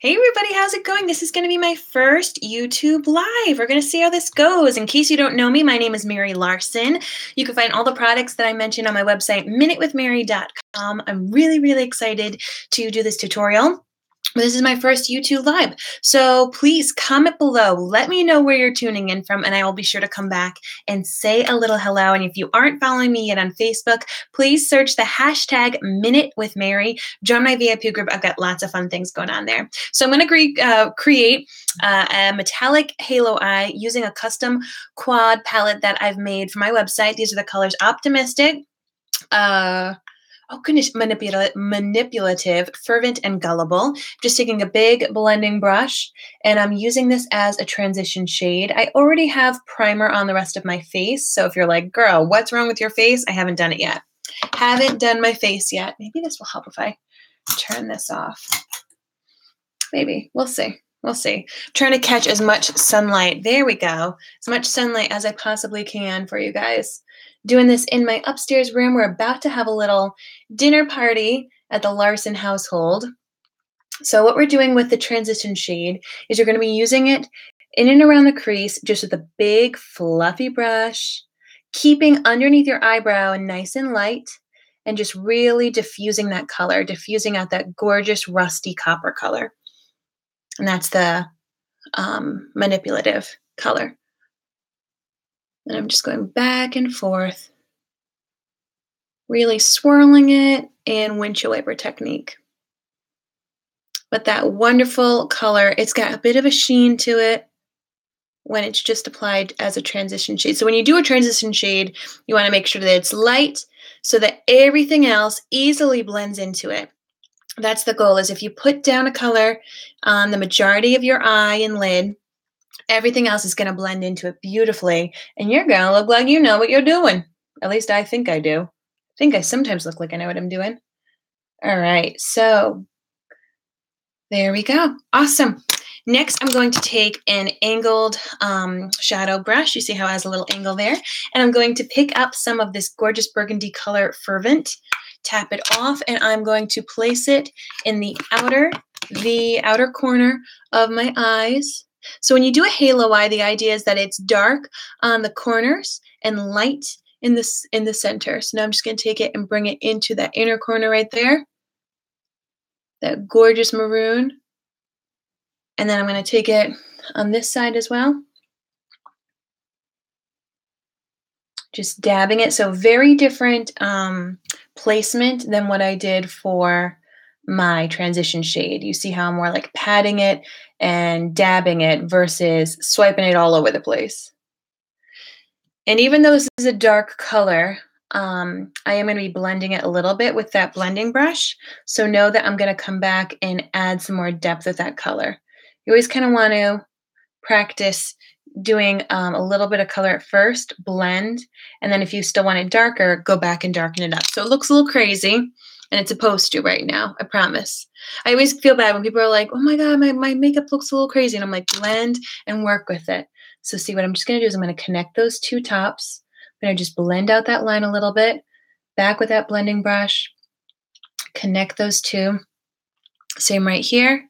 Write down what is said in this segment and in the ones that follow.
Hey everybody, how's it going? This is going to be my first YouTube live. We're going to see how this goes. In case you don't know me, my name is Mary Larson. You can find all the products that I mentioned on my website, minutewithmary.com. I'm really excited to do this tutorial. This is my first YouTube live, so please comment below. Let me know where you're tuning in from, and I will be sure to come back and say a little hello. And if you aren't following me yet on Facebook, please search the hashtag #MinuteWithMary. Join my VIP group. I've got lots of fun things going on there. So I'm going to create a metallic halo eye using a custom quad palette that I've made for my website. These are the colors Optimistic, manipulative, fervent, and gullible. Just taking a big blending brush, and I'm using this as a transition shade. I already have primer on the rest of my face, so if you're like, girl, what's wrong with your face? I haven't done it yet. Haven't done my face yet. Maybe this will help if I turn this off. Maybe. We'll see. We'll see. I'm trying to catch as much sunlight. There we go. As much sunlight as I possibly can for you guys. Doing this in my upstairs room. We're about to have a little dinner party at the Larson household. So what we're doing with the transition shade is you're going to be using it in and around the crease just with a big fluffy brush, keeping underneath your eyebrow and nice and light, and just really diffusing that color, diffusing out that gorgeous rusty copper color. And that's the manipulative color. And I'm just going back and forth, really swirling it in windshield wiper technique. But that wonderful color, it's got a bit of a sheen to it when it's just applied as a transition shade. So when you do a transition shade, you want to make sure that it's light so that everything else easily blends into it. That's the goal, is if you put down a color on the majority of your eye and lid, everything else is going to blend into it beautifully, and you're going to look like you know what you're doing. At least I think I do. I think I sometimes look like I know what I'm doing. All right, so there we go. Awesome. Next, I'm going to take an angled shadow brush. You see how it has a little angle there? And I'm going to pick up some of this gorgeous burgundy color Fervent, tap it off, and I'm going to place it in the outer corner of my eyes. So when you do a halo eye, the idea is that it's dark on the corners and light in the center. So now I'm just going to take it and bring it into that inner corner right there, that gorgeous maroon. And then I'm going to take it on this side as well, just dabbing it. So very different placement than what I did for my transition shade. You see how I'm more like patting it and dabbing it versus swiping it all over the place. And even though this is a dark color, I am going to be blending it a little bit with that blending brush. So know that I'm going to come back and add some more depth with that color. You always kind of want to practice doing a little bit of color at first, blend, and then if you still want it darker, go back and darken it up. So it looks a little crazy, and it's supposed to right now, I promise. I always feel bad when people are like, oh my God, my makeup looks a little crazy, and I'm like, blend and work with it. So see, what I'm just going to do is I'm going to connect those two tops. I'm going to just blend out that line a little bit, back with that blending brush, connect those two. Same right here.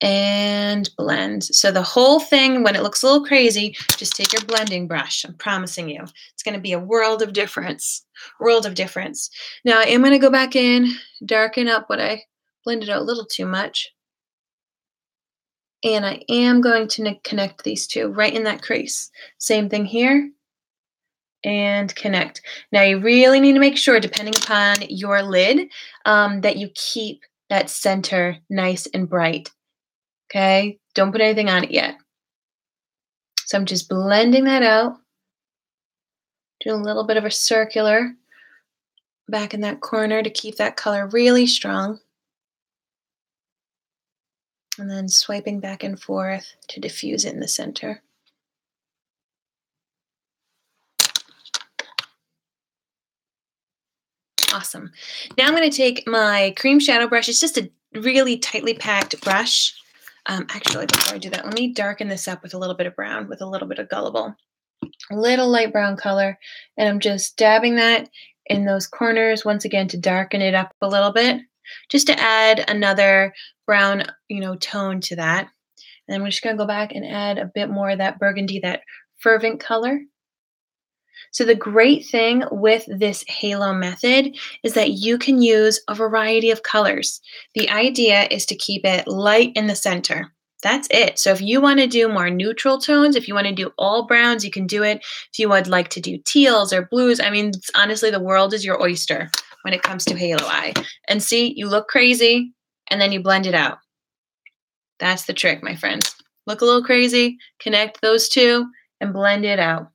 And blend. So the whole thing, when it looks a little crazy, just take your blending brush. I'm promising you. It's going to be a world of difference. World of difference. Now I am going to go back in, darken up what I blended out a little too much. And I am going to connect these two right in that crease. Same thing here. And connect. Now you really need to make sure, depending upon your lid, that you keep that center nice and bright. Okay, don't put anything on it yet. So I'm just blending that out. Doing a little bit of a circular back in that corner to keep that color really strong. And then swiping back and forth to diffuse it in the center. Awesome. Now I'm going to take my cream shadow brush. It's just a really tightly packed brush. Actually, before I do that, let me darken this up with a little bit of brown, with a little bit of Gullible. A little light brown color, and I'm just dabbing that in those corners once again to darken it up a little bit. just to add another brown, tone to that. And then we're just gonna go back and add a bit more of that burgundy, that fervent color. So the great thing with this halo method is that you can use a variety of colors. The idea is to keep it light in the center. That's it. So if you want to do more neutral tones, if you want to do all browns, you can do it. If you would like to do teals or blues, I mean, honestly, the world is your oyster when it comes to halo eye. And see, you look crazy and then you blend it out. That's the trick, my friends. Look a little crazy, connect those two, and blend it out.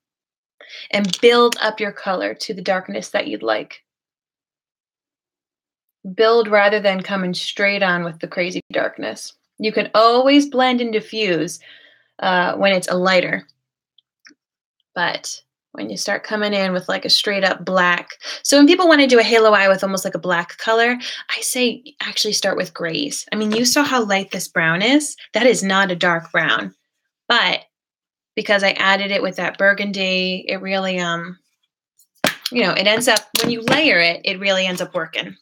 And build up your color to the darkness that you'd like. Build rather than coming straight on with the crazy darkness. You can always blend and diffuse when it's a lighter. But when you start coming in with like a straight up black. So when people want to do a halo eye with almost like a black color, I say actually start with grays. I mean, you saw how light this brown is. That is not a dark brown. But because I added it with that burgundy, it really, it ends up, when you layer it, it really ends up working.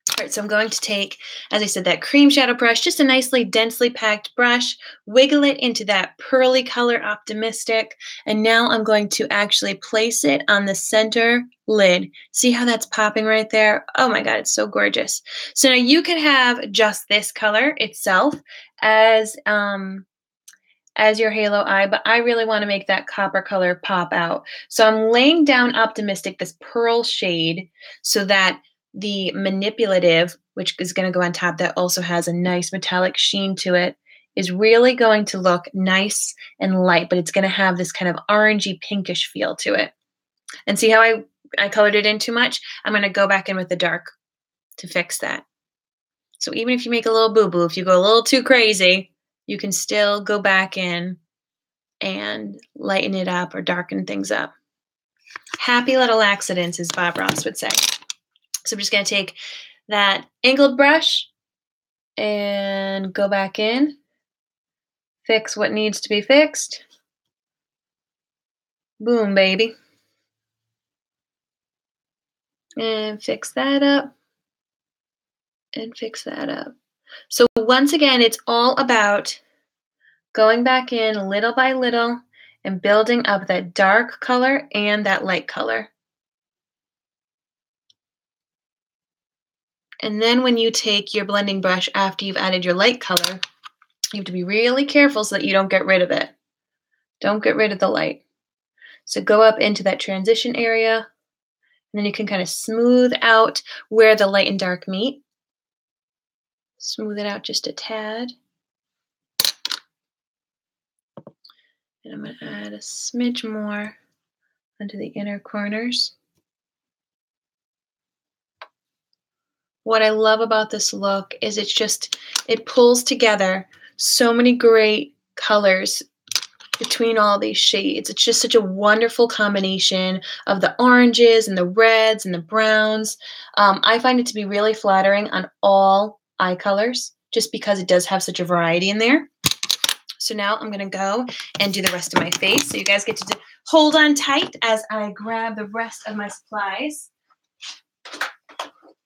All right, so I'm going to take, as I said, that cream shadow brush, just a nicely densely packed brush, wiggle it into that pearly color, Optimistic, and now I'm going to actually place it on the center lid. See how that's popping right there? Oh my God, it's so gorgeous. So now you can have just this color itself as your halo eye, but I really want to make that copper color pop out. So I'm laying down Optimistic, this pearl shade, so that the manipulative, which is going to go on top, that also has a nice metallic sheen to it, is really going to look nice and light, but it's going to have this kind of orangey pinkish feel to it. And see how I colored it in too much? I'm going to go back in with the dark to fix that. So even if you make a little boo-boo, if you go a little too crazy, you can still go back in and lighten it up or darken things up. Happy little accidents, as Bob Ross would say. So I'm just going to take that angled brush and go back in, fix what needs to be fixed. Boom, baby. And fix that up. And fix that up. So once again, it's all about going back in little by little and building up that dark color and that light color. And then when you take your blending brush after you've added your light color, you have to be really careful so that you don't get rid of it. Don't get rid of the light. So go up into that transition area, and then you can kind of smooth out where the light and dark meet. Smooth it out just a tad. And I'm going to add a smidge more onto the inner corners. What I love about this look is it pulls together so many great colors between all these shades. It's just such a wonderful combination of the oranges and the reds and the browns. I find it to be really flattering on all eye colors just because it does have such a variety in there. So now I'm going to go and do the rest of my face. So you guys get to hold on tight as I grab the rest of my supplies.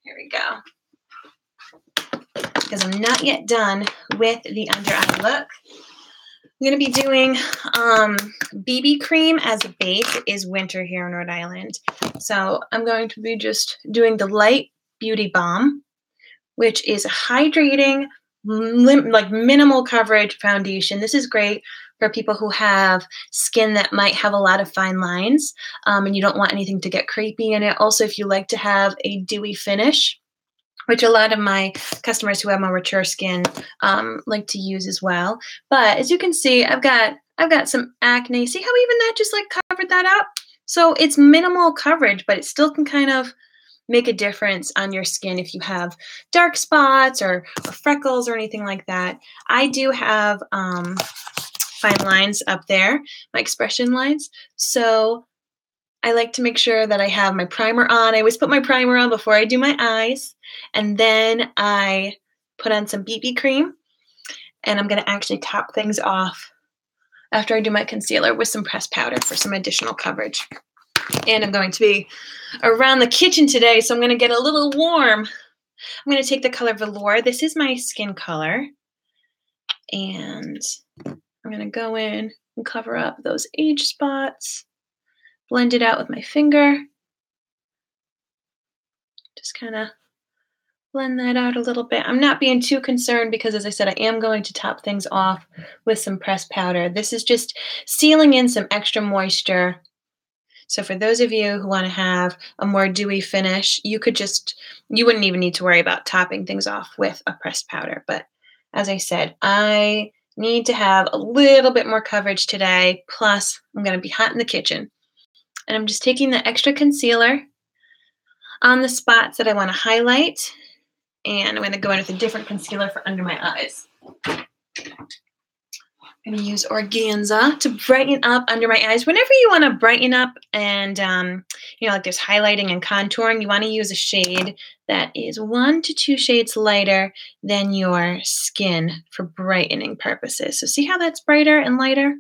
Here we go. Because I'm not yet done with the under eye look. I'm going to be doing BB cream as a base. It is winter here in Rhode Island. So I'm going to be just doing the Light Beauty Balm, which is a hydrating, like minimal coverage foundation. This is great for people who have skin that might have a lot of fine lines and you don't want anything to get crepey in it. Also, if you like to have a dewy finish, which a lot of my customers who have more mature skin like to use as well. But as you can see, I've got some acne. See how even that just like covered that up? So it's minimal coverage, but it still can kind of make a difference on your skin if you have dark spots or freckles or anything like that. I do have fine lines up there, my expression lines. So I like to make sure that I have my primer on. I always put my primer on before I do my eyes. And then I put on some BB cream. And I'm going to actually top things off after I do my concealer with some pressed powder for some additional coverage. And I'm going to be around the kitchen today, so I'm going to get a little warm. I'm going to take the color Velour. This is my skin color. And I'm going to go in and cover up those age spots. Blend it out with my finger. Just kind of blend that out a little bit. I'm not being too concerned because, as I said, I am going to top things off with some pressed powder. This is just sealing in some extra moisture. So for those of you who want to have a more dewy finish, you wouldn't even need to worry about topping things off with a pressed powder. But as I said, I need to have a little bit more coverage today. Plus, I'm going to be hot in the kitchen. And I'm just taking the extra concealer on the spots that I want to highlight. And I'm going to go in with a different concealer for under my eyes. I'm going to use Organza to brighten up under my eyes. Whenever you want to brighten up and, like there's highlighting and contouring, you want to use a shade that is 1 to 2 shades lighter than your skin for brightening purposes. So see how that's brighter and lighter?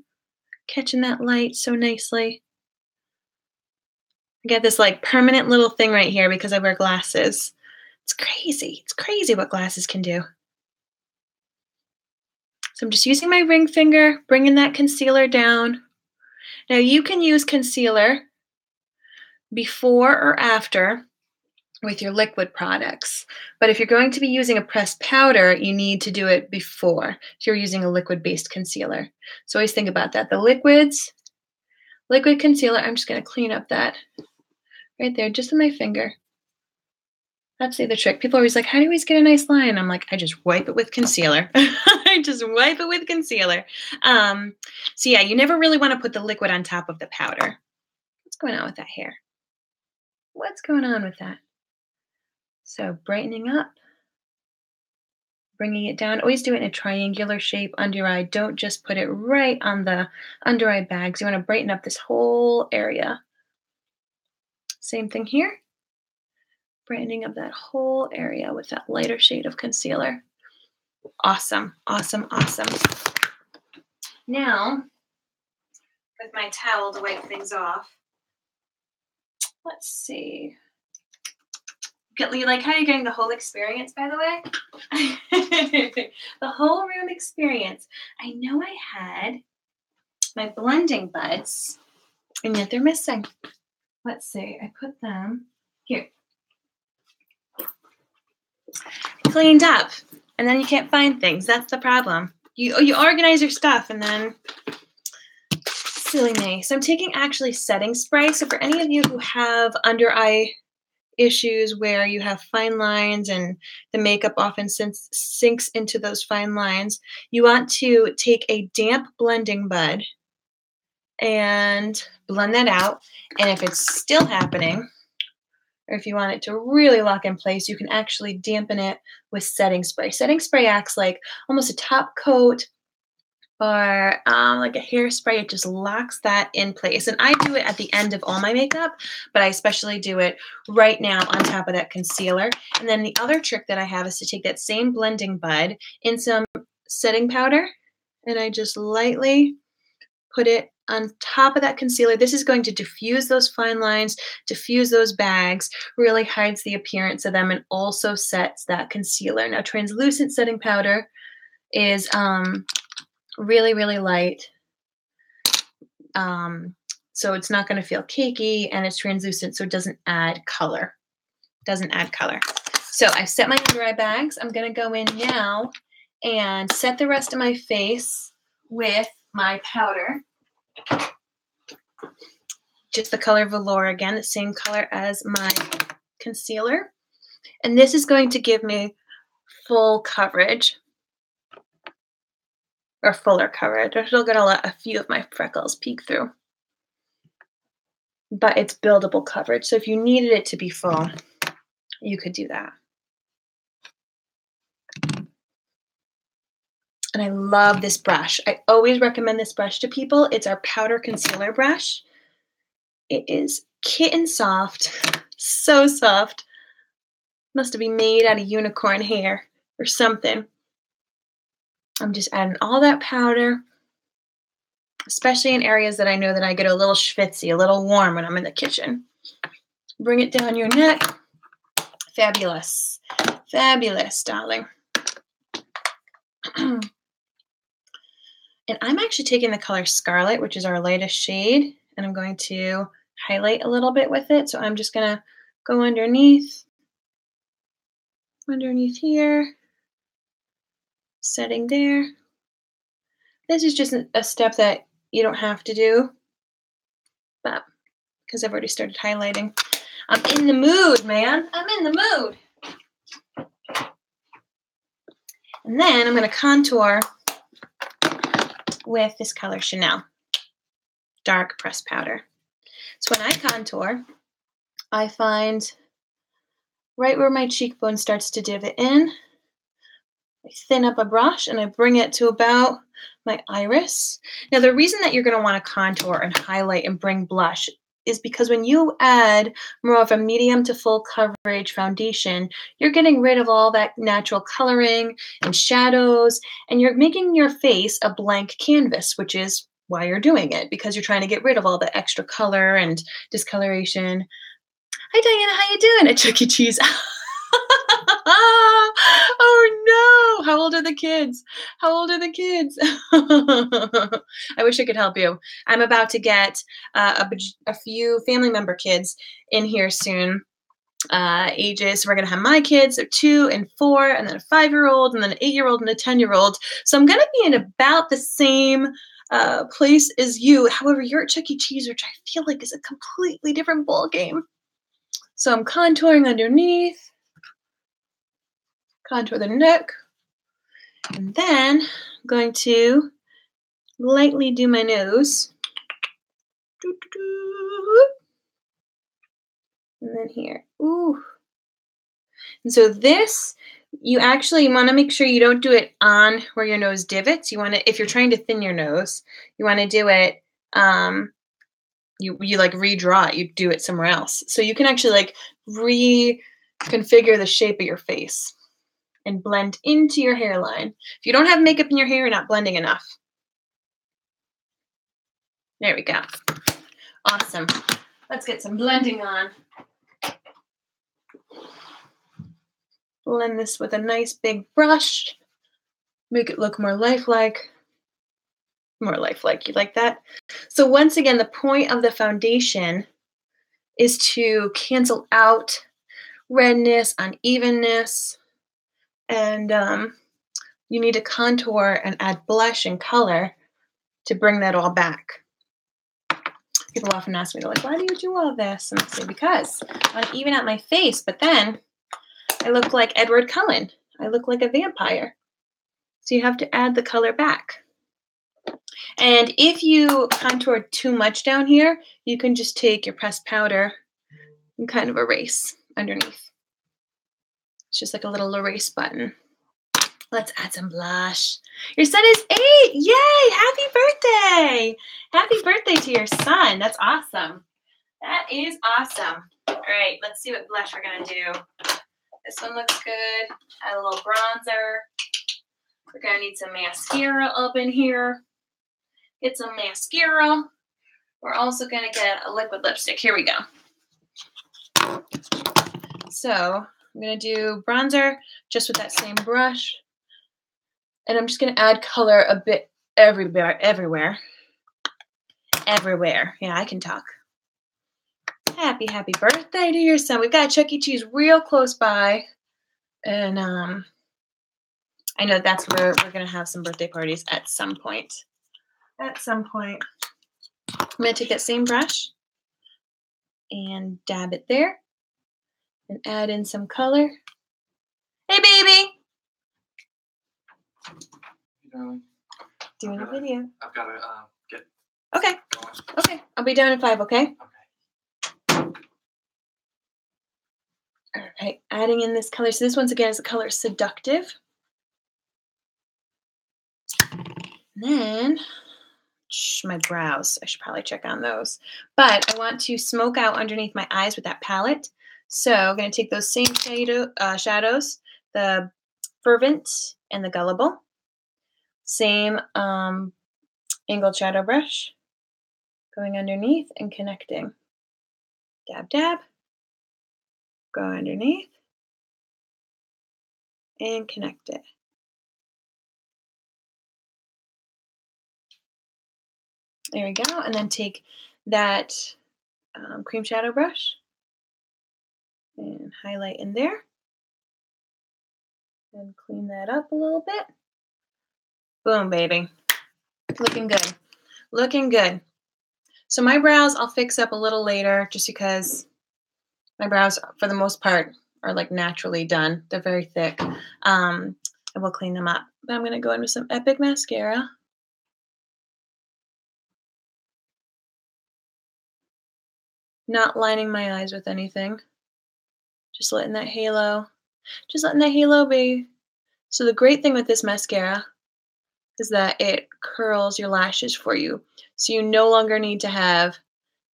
Catching that light so nicely. I get this like permanent little thing right here because I wear glasses. It's crazy. It's crazy what glasses can do. So I'm just using my ring finger, bringing that concealer down. Now you can use concealer before or after with your liquid products. But if you're going to be using a pressed powder, you need to do it before if you're using a liquid-based concealer. So always think about that. The liquid concealer, I'm just going to clean up that right there, just with my finger. That's the other trick. People are always like, how do you always get a nice line? I'm like, I just wipe it with concealer. I just wipe it with concealer. So yeah, you never really want to put the liquid on top of the powder. What's going on with that hair? What's going on with that? So brightening up, bringing it down. Always do it in a triangular shape under your eye. Don't just put it right on the under eye bags. You want to brighten up this whole area. Same thing here. Brightening up that whole area with that lighter shade of concealer. Awesome, awesome, awesome. Now, with my towel to wipe things off, let's see. You like how you're getting the whole experience, by the way? The whole room experience. I know I had my blending buds, and yet they're missing. Let's see. I put them here. Cleaned up, and then you can't find things. That's the problem. You organize your stuff, and then silly me. So I'm taking actually setting spray. So for any of you who have under eye issues where you have fine lines and the makeup often sinks into those fine lines, you want to take a damp blending bud and blend that out. And if it's still happening, or if you want it to really lock in place, you can actually dampen it with setting spray. Setting spray acts like almost a top coat or like a hairspray. It just locks that in place. And I do it at the end of all my makeup, but I especially do it right now on top of that concealer. And then the other trick that I have is to take that same blending bud in some setting powder, and I just lightly put it on top of that concealer. This is going to diffuse those fine lines, diffuse those bags, really hides the appearance of them, and also sets that concealer. Now, translucent setting powder is really, really light. So it's not going to feel cakey, and it's translucent, so it doesn't add color. So I've set my under eye bags. I'm going to go in now and set the rest of my face with my powder. Just the color Velour again, the same color as my concealer. And this is going to give me full coverage, or fuller coverage. I still got a few of my freckles peek through, but it's buildable coverage. So if you needed it to be full, you could do that. And I love this brush. I always recommend this brush to people. It's our powder concealer brush. It is kitten soft, so soft. Must have been made out of unicorn hair or something. I'm just adding all that powder, especially in areas that I know that I get a little schwitzy, a little warm when I'm in the kitchen. Bring it down your neck. Fabulous. Fabulous, darling. And I'm actually taking the color Scarlet, which is our lightest shade, and I'm going to highlight a little bit with it. So I'm just gonna go underneath here, setting there. This is just a step that you don't have to do, but because I've already started highlighting. I'm in the mood, man. I'm in the mood. And then I'm gonna contour with this color Chanel, dark pressed powder. So when I contour, I find right where my cheekbone starts to divot in, I thin up a brush and I bring it to about my iris. Now, the reason that you're going to want to contour and highlight and bring blush is because when you add more of a medium to full coverage foundation, you're getting rid of all that natural coloring and shadows, and you're making your face a blank canvas, which is why you're doing it, because you're trying to get rid of all the extra color and discoloration. Hi, Diana. How you doing at Chuck E. Cheese? Oh no! How old are the kids? How old are the kids? I wish I could help you. I'm about to get a few family member kids in here soon. Ages. We're gonna have my kids, they're 2 and 4, and then a 5-year-old, and then an 8-year-old, and a 10-year-old. So I'm gonna be in about the same place as you. However, you're at Chuck E. Cheese, which I feel like is a completely different ball game. So I'm contouring underneath. Contour the neck, and then I'm going to lightly do my nose. And then here. Ooh. And so this, you actually want to make sure you don't do it on where your nose divots. You want to, if you're trying to thin your nose, you want to do it, you like redraw it, you do it somewhere else. So you can actually like reconfigure the shape of your face and blend into your hairline. If you don't have makeup in your hair, you're not blending enough. There we go. Awesome. Let's get some blending on. Blend this with a nice big brush. Make it look more lifelike. More lifelike. You like that? So once again, the point of the foundation is to cancel out redness, unevenness, and you need to contour and add blush and color to bring that all back. People often ask me, they're like, why do you do all this? And I say, because I want to even out my face, but then I look like Edward Cullen. I look like a vampire. So you have to add the color back. And if you contour too much down here, you can just take your pressed powder and kind of erase underneath. It's just like a little erase button. Let's add some blush. Your son is 8. Yay! Happy birthday! Happy birthday to your son. That's awesome. That is awesome. All right, let's see what blush we're going to do. This one looks good. Add a little bronzer. We're going to need some mascara up in here. Get some mascara. We're also going to get a liquid lipstick. Here we go. So I'm going to do bronzer just with that same brush. And I'm just going to add color a bit everywhere. Yeah, I can talk. Happy birthday to your son. We've got Chuck E. Cheese real close by. And I know that's where we're going to have some birthday parties at some point. I'm going to take that same brush and dab it there and add in some color. Hey, baby. Doing a video. I've got to get. Okay. Going. Okay. I'll be down in 5, okay? Okay. All right. Adding in this color. So this once again is the color Seductive. And then my brows. I should probably check on those. But I want to smoke out underneath my eyes with that palette. So I'm going to take those same shadows, the Fervent and the Gullible. Same angled shadow brush. Going underneath and connecting. Dab, dab. Go underneath. and connect it. There we go. And then take that cream shadow brush and highlight in there and clean that up a little bit. Boom, baby. Looking good. Looking good. So my brows I'll fix up a little later just because my brows, for the most part, are like naturally done. They're very thick. I will clean them up. But I'm going to go in with some Epic mascara. Not lining my eyes with anything. Just letting that halo be. So the great thing with this mascara is that it curls your lashes for you. So you no longer need to have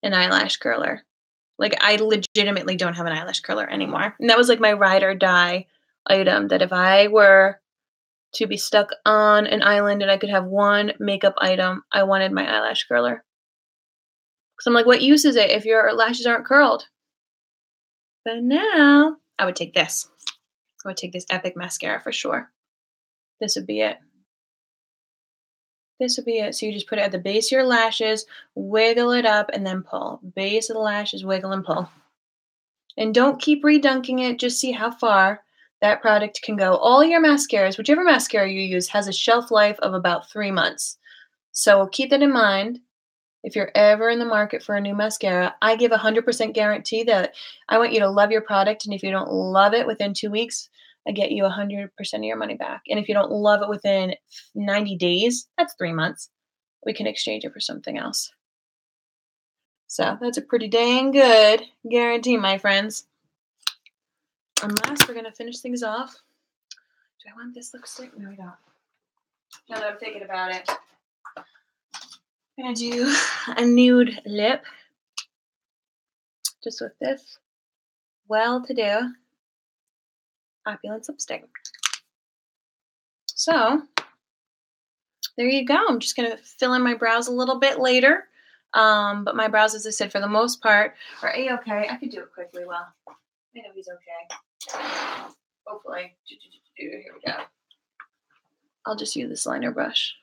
an eyelash curler. Like, I legitimately don't have an eyelash curler anymore. And that was like my ride or die item, that if I were to be stuck on an island and I could have one makeup item, I wanted my eyelash curler. Because I'm like, what use is it if your lashes aren't curled? But now I would take this. I would take this Epic mascara for sure. This would be it. This would be it. So you just put it at the base of your lashes, wiggle it up, and then pull. Base of the lashes, wiggle and pull. And don't keep redunking it. Just see how far that product can go. All your mascaras, whichever mascara you use, has a shelf life of about 3 months. So keep that in mind. If you're ever in the market for a new mascara, I give 100% guarantee that I want you to love your product. And if you don't love it within 2 weeks, I get you 100% of your money back. And if you don't love it within 90 days, that's 3 months. We can exchange it for something else. So that's a pretty dang good guarantee, my friends. And last, we're going to finish things off. Do I want this lipstick? No, I don't. Now that I'm thinking about it, I'm going to do a nude lip just with this well-to-do Opulence lipstick. So there you go. I'm just going to fill in my brows a little bit later. But my brows, as I said, for the most part, are A-okay. I could do it quickly. Well, I know he's okay. Hopefully. Here we go. I'll just use this liner brush.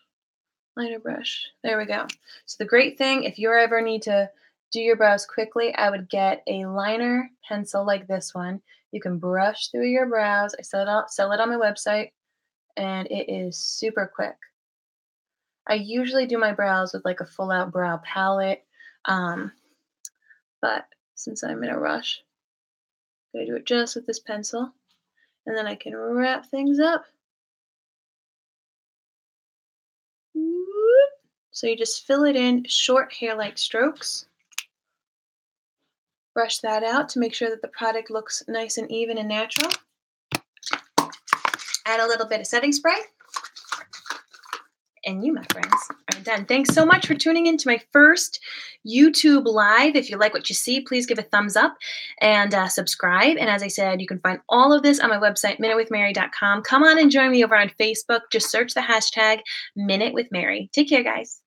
There we go. So the great thing, if you ever need to do your brows quickly, I would get a liner pencil like this one. You can brush through your brows. I sell it on my website, and it is super quick. I usually do my brows with like a full out brow palette, but since I'm in a rush, I'm going to do it just with this pencil, and then I can wrap things up. So you just fill it in short hair-like strokes. Brush that out to make sure that the product looks nice and even and natural. Add a little bit of setting spray. And you, my friends, are done. Thanks so much for tuning in to my first YouTube Live. If you like what you see, please give a thumbs up and subscribe. And as I said, you can find all of this on my website, minutewithmary.com. Come on and join me over on Facebook. Just search the hashtag Minute with Mary. Take care, guys.